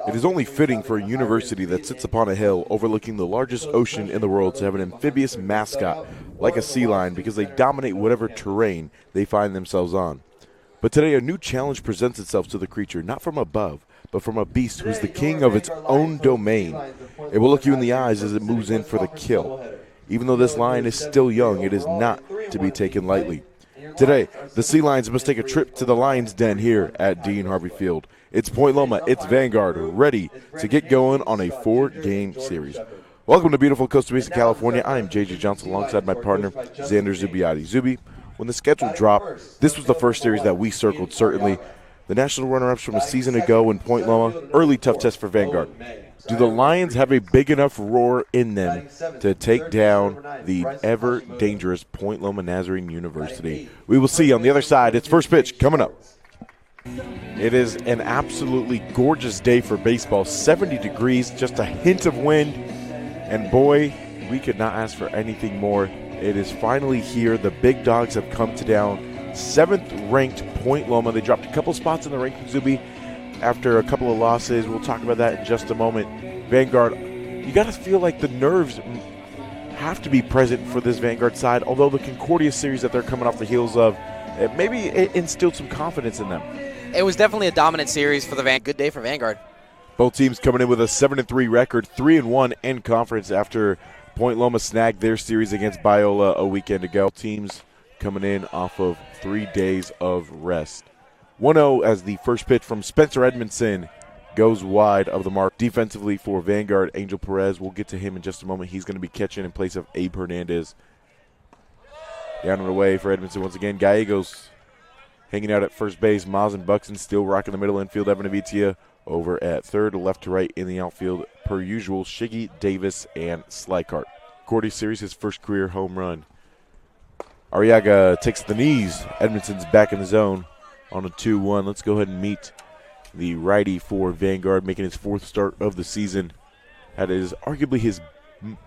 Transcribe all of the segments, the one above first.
It is only fitting for a university that sits upon a hill overlooking the largest ocean in the world to have an amphibious mascot like a sea lion because they dominate whatever terrain they find themselves on. But today a new challenge presents itself to the creature, not from above, but from a beast who is the king of its own domain. It will look you in the eyes as it moves in for the kill. Even though this lion is still young, it is not to be taken lightly. Today, the Sea Lions must take a trip to the Lion's Den here at Dean Harvey Field. It's Point Loma, it's Vanguard, ready to get going on a 4-game series. Welcome to beautiful Costa Mesa, California. I am JJ Johnson alongside my partner, Xander Zubiati. Zubi, when the schedule dropped, this was the first series that we circled, certainly. The national runner-ups from a season ago in Point Loma, early tough test for Vanguard. Do the Lions have a big enough roar in them to take down the ever-dangerous Point Loma Nazarene University? We will see on the other side. It's first pitch coming up. It is an absolutely gorgeous day for baseball. 70 degrees, just a hint of wind. And boy, we could not ask for anything more. It is finally here. The big dogs have come to down. 7th-ranked Point Loma. They dropped a couple spots in the rankings, Zubi, after a couple of losses. We'll talk about that in just a moment. Vanguard, you got to feel like the nerves have to be present for this Vanguard side, although the Concordia series that they're coming off the heels of, maybe it instilled some confidence in them. It was definitely a dominant series for the Good day for Vanguard. Both teams coming in with a 7-3 record, 3-1 in conference after Point Loma snagged their series against Biola a weekend ago. Teams coming in off of 3 days of rest. 1-0 as the first pitch from Spencer Edmondson goes wide of the mark. Defensively for Vanguard, Angel Perez, we'll get to him in just a moment. He's going to be catching in place of Abe Hernandez. Down and away for Edmondson once again. Gallegos hanging out at first base. Maz and Buxton still rocking the middle infield. Evan Avitia over at third, left to right in the outfield. Per usual, Shiggy, Davis, and Slycart. Cordy series, his first career home run. Arriaga takes the knees. Edmondson's back in the zone on a 2-1. Let's go ahead and meet the righty for Vanguard, making his 4th start of the season. That is arguably his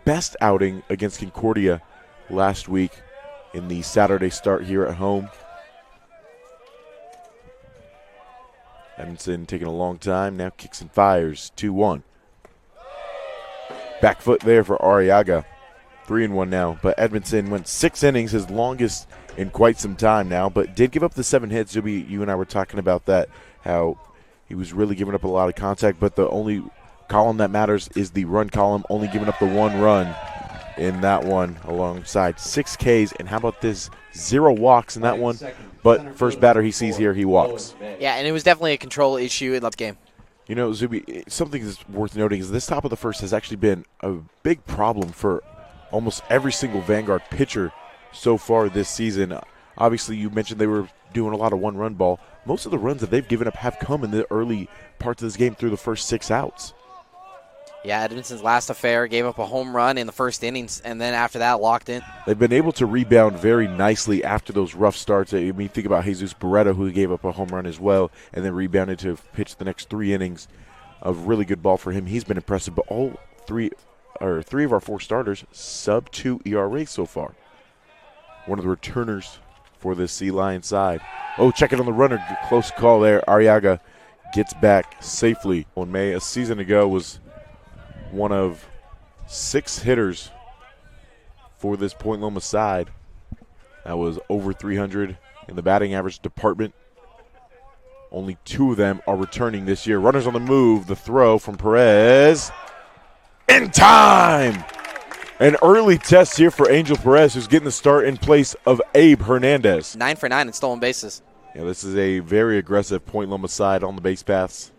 best outing against Concordia last week in the Saturday start here at home. Edmondson taking a long time, now kicks and fires, 2-1. Back foot there for Arriaga, 3-1 now. But Edmondson went 6 innings, his longest in quite some time now, but did give up the 7 hits. Zubi, you and I were talking about that, how he was really giving up a lot of contact, but the only column that matters is the run column, only giving up the 1 run in that one alongside 6 Ks. And how about this? 0 walks in that one, but first batter he sees here, he walks. Yeah, and it was definitely a control issue in that game. You know, Zubi, something that's worth noting is this top of the first has actually been a big problem for almost every single Vanguard pitcher so far this season. Obviously, you mentioned they were doing a lot of 1-run ball. Most of the runs that they've given up have come in the early parts of this game through the first 6 outs. Yeah, Edmondson's last affair gave up a home run in the first innings, and then after that, locked in. They've been able to rebound very nicely after those rough starts. I mean, think about Jesus Barreto, who gave up a home run as well, and then rebounded to pitch the next 3 innings of really good ball for him. He's been impressive, but all three of our 4 starters, sub-2 ERA so far. One of the returners for this Sea Lion side. Oh, check it on the runner. Close call there. Arriaga gets back safely. On May, a season ago, was one of 6 hitters for this Point Loma side. That was over 300 in the batting average department. Only 2 of them are returning this year. Runners on the move. The throw from Perez. In time! An early test here for Angel Perez, who's getting the start in place of Abe Hernandez. 9 for 9 in stolen bases. Yeah, this is a very aggressive Point Loma side on the base paths.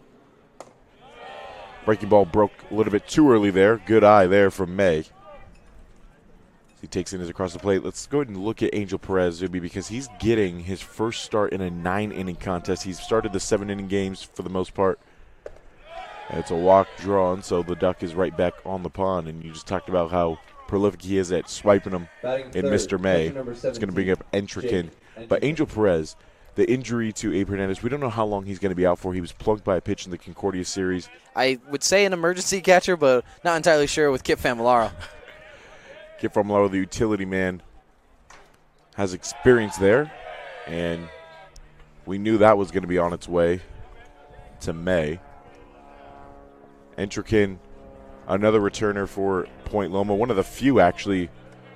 Breaking ball broke a little bit too early there. Good eye there from May. He takes in his across the plate. Let's go ahead and look at Angel Perez, Zubi, because he's getting his first start in a 9-inning contest. He's started the 7-inning games for the most part. It's a walk drawn, so the duck is right back on the pond. And you just talked about how prolific he is at swiping them in Mr. May. It's going to bring up Entrican. But Angel Perez, the injury to Abe Hernandez, we don't know how long he's going to be out for. He was plunked by a pitch in the Concordia series. I would say an emergency catcher, but not entirely sure with Kip Famularo. Kip Famularo, the utility man, has experience there. And we knew that was going to be on its way to May. Entrikin, another returner for Point Loma. One of the few, actually.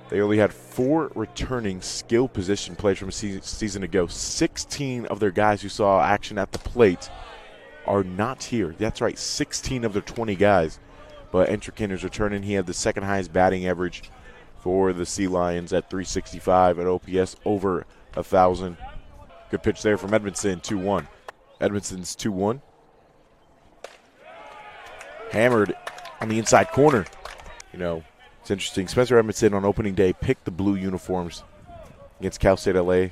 They only had 4 returning skill position players from a season ago. 16 of their guys who saw action at the plate are not here. That's right, 16 of their 20 guys. But Entrikin is returning. He had the second highest batting average for the Sea Lions at 365 at OPS over 1,000. Good pitch there from Edmondson, 2-1. Edmondson's 2-1. Hammered on the inside corner. You know, it's interesting. Spencer Edmondson on opening day picked the blue uniforms against Cal State LA.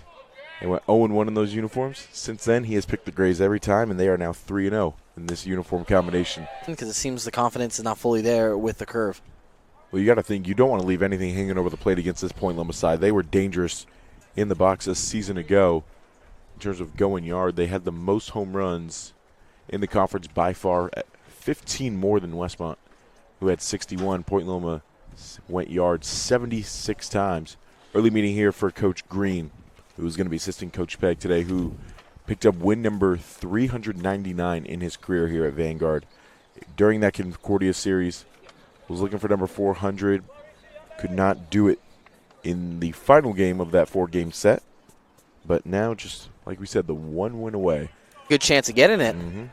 They went 0-1 in those uniforms. Since then, he has picked the grays every time, and they are now 3-0 in this uniform combination. Because it seems the confidence is not fully there with the curve. Well, you got to think, you don't want to leave anything hanging over the plate against this Point Loma side. They were dangerous in the box a season ago in terms of going yard. They had the most home runs in the conference by far, at 15 more than Westmont, who had 61. Point Loma went yard 76 times. Early meeting here for Coach Green, who's going to be assisting Coach Pegg today, who picked up win number 399 in his career here at Vanguard. During that Concordia series, was looking for number 400, could not do it in the final game of that 4-game set, but now, just like we said, the 1 win away. Good chance of getting it. Mm-hmm.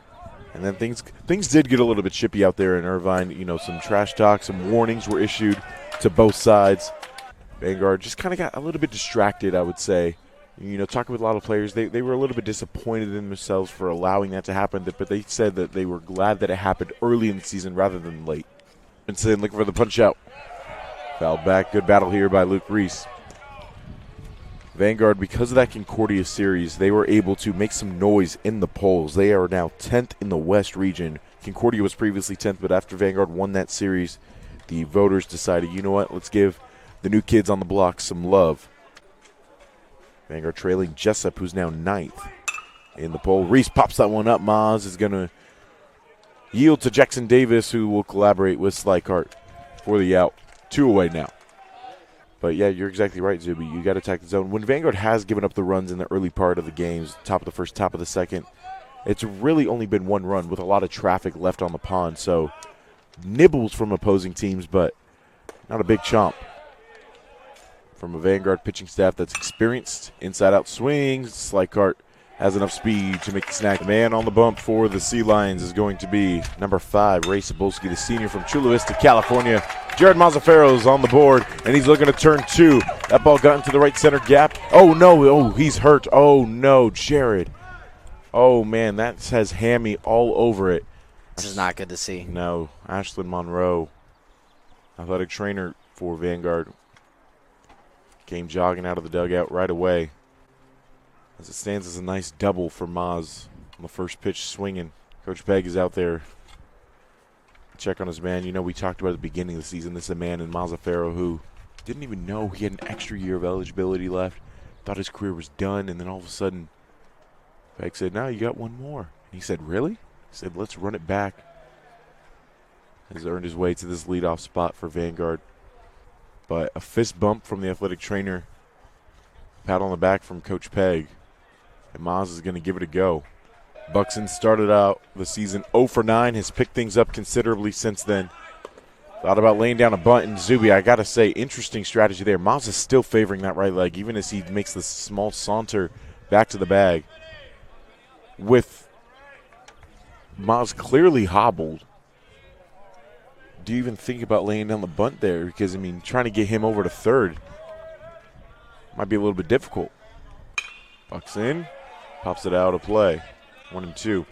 And then things did get a little bit chippy out there in Irvine. You know, some trash talk, some warnings were issued to both sides. Vanguard just kind of got a little bit distracted, I would say. You know, talking with a lot of players, they were a little bit disappointed in themselves for allowing that to happen, but they said that they were glad that it happened early in the season rather than late. Looking for the punch out. Foul back. Good battle here by Luke Reese. Vanguard, because of that Concordia series, they were able to make some noise in the polls. They are now 10th in the West region. Concordia was previously 10th, but after Vanguard won that series, the voters decided, you know what, let's give the new kids on the block some love. Vanguard trailing Jessup, who's now 9th in the poll. Reese pops that one up. Maz is going to yield to Jackson Davis, who will collaborate with Slycart for the out. 2 away now. But, yeah, you're exactly right, Zuby. You got to attack the zone. When Vanguard has given up the runs in the early part of the games, top of the first, top of the second, it's really only been 1 run with a lot of traffic left on the pond. So, nibbles from opposing teams, but not a big chomp. From a Vanguard pitching staff that's experienced. Inside-out swings. Slycart has enough speed to make the snag. The man on the bump for the Sea Lions is going to be number 5, Ray Cebulski, the senior from Chula Vista, California. Jared Mazzaferro's on the board, and he's looking to turn 2. That ball got into the right center gap. Oh, no. Oh, he's hurt. Oh, no, Jared. Oh, man, that has hammy all over it. This is not good to see. No. Ashlyn Monroe, athletic trainer for Vanguard, came jogging out of the dugout right away. As it stands as a nice double for Maz on the first pitch swinging. Coach Pegg is out there. Check on his man. You know, we talked about at the beginning of the season, this is a man in Mazzaferro who didn't even know he had an extra year of eligibility left. Thought his career was done, and then all of a sudden, Pegg said, no, you got 1 more. And he said, really? He said, let's run it back. Has earned his way to this leadoff spot for Vanguard. But a fist bump from the athletic trainer. Pat on the back from Coach Pegg. And Maz is going to give it a go. Buxton started out the season 0 for 9. Has picked things up considerably since then. Thought about laying down a bunt. And Zuby, I got to say, interesting strategy there. Maz is still favoring that right leg, even as he makes this small saunter back to the bag. With Maz clearly hobbled. Do you even think about laying down the bunt there? Because, I mean, trying to get him over to third might be a little bit difficult. Bucks in. Pops it out of play. 1-2.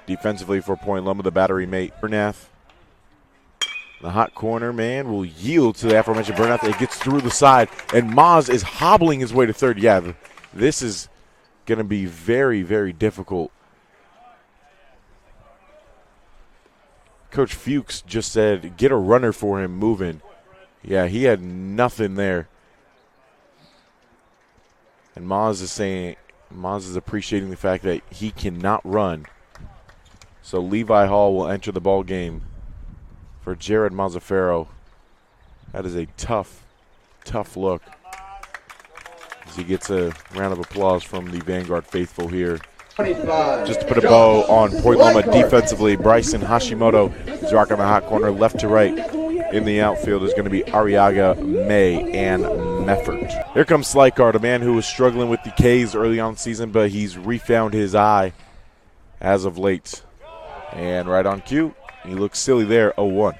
Defensively for Point Loma, the battery mate, Bernath. The hot corner, man, will yield to the aforementioned Bernath. It gets through the side, and Maz is hobbling his way to third. Yeah, this is going to be very, very difficult. Coach Fuchs just said, get a runner for him moving. Yeah, he had nothing there. And Maz is appreciating the fact that he cannot run. So Levi Hall will enter the ball game for Jared Mazzaferro. That is a tough, tough look. As he gets a round of applause from the Vanguard faithful here Just to put a bow on Point Loma defensively, Bryson Hashimoto is rocking the hot corner left to right. In the outfield is going to be Arriaga, May, and Meffert. Here comes Slikard, a man who was struggling with the K's early on the season, but he's refound his eye as of late. And right on cue, he looks silly there, 0-1.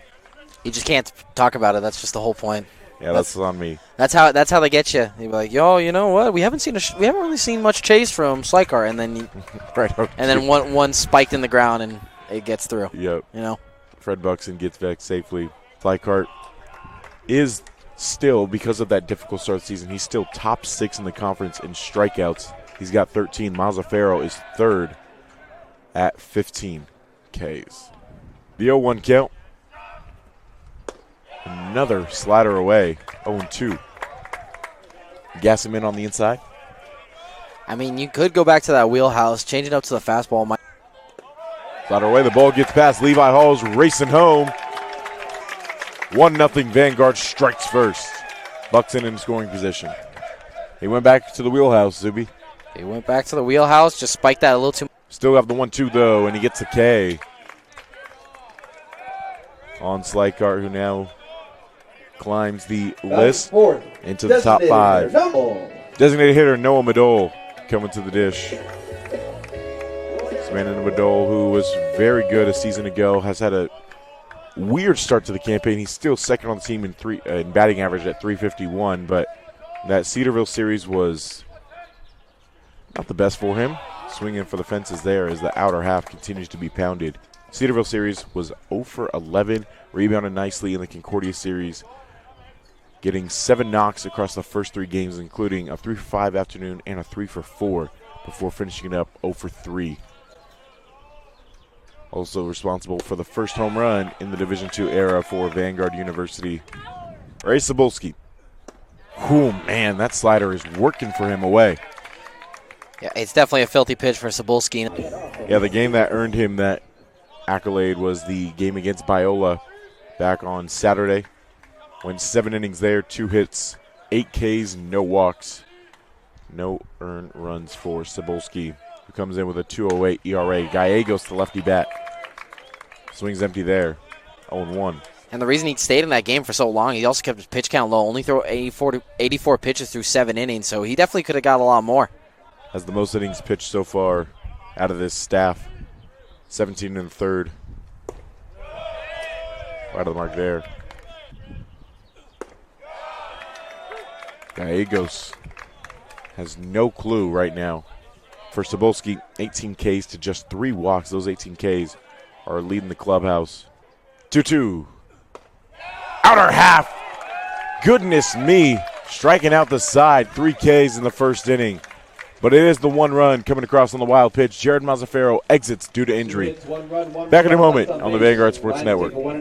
You just can't talk about it. That's just the whole point. Yeah, that's on me. That's how they get you. They be like, yo, you know what? We haven't really seen much chase from Slikar, and then one spiked in the ground and it gets through. Yep. You know. Fred Buxton gets back safely. Slikar is still, because of that difficult start of the season, he's still top 6 in the conference in strikeouts. He's got 13. Mazzaferro is third at 15 Ks. The 0-1 count. Another slider away, 0-2. Gas him in on the inside. I mean, you could go back to that wheelhouse, change it up to the fastball. Slider away, the ball gets past. Levi Hall's racing home. 1-0 Vanguard strikes first. Buxton in scoring position. He went back to the wheelhouse, Zuby. He went back to the wheelhouse, just spiked that a little too much. Still have the 1-2, though, and he gets a K on Slikar, who now climbs the list into the top 5. Designated hitter Noah Madole coming to the dish. This man in Madole, who was very good a season ago, has had a weird start to the campaign. He's still second on the team in batting average at 351, but that Cedarville series was not the best for him. Swinging for the fences there as the outer half continues to be pounded. Cedarville series was 0 for 11, rebounded nicely in the Concordia series, getting 7 knocks across the first 3 games, including a 3 for 5 afternoon and a 3 for 4 before finishing it up 0 for 3. Also responsible for the first home run in the Division II era for Vanguard University, Ray Cebulski. Oh, man, that slider is working for him away. Yeah, it's definitely a filthy pitch for Cebulski. Yeah, the game that earned him that accolade was the game against Biola back on Saturday. Went 7 innings there, 2 hits, 8 Ks, no walks, no earned runs for Cebulski, who comes in with a 2.08 ERA. Gallegos, the lefty bat, swings empty there, 0-1. And the reason he stayed in that game for so long, he also kept his pitch count low, only threw 84 pitches through 7 innings, so he definitely could have got a lot more. Has the most innings pitched so far out of this staff, 17 in the third. Right of the mark there. Gallegos has no clue right now. For Cebulski, 18 Ks to just 3 walks. Those 18 Ks are leading the clubhouse. 2-2. Outer half. Goodness me. Striking out the side. 3 Ks in the first inning. But it is the 1 run coming across on the wild pitch. Jared Mazzaferro exits due to injury. Back in a moment on the Vanguard Sports Network.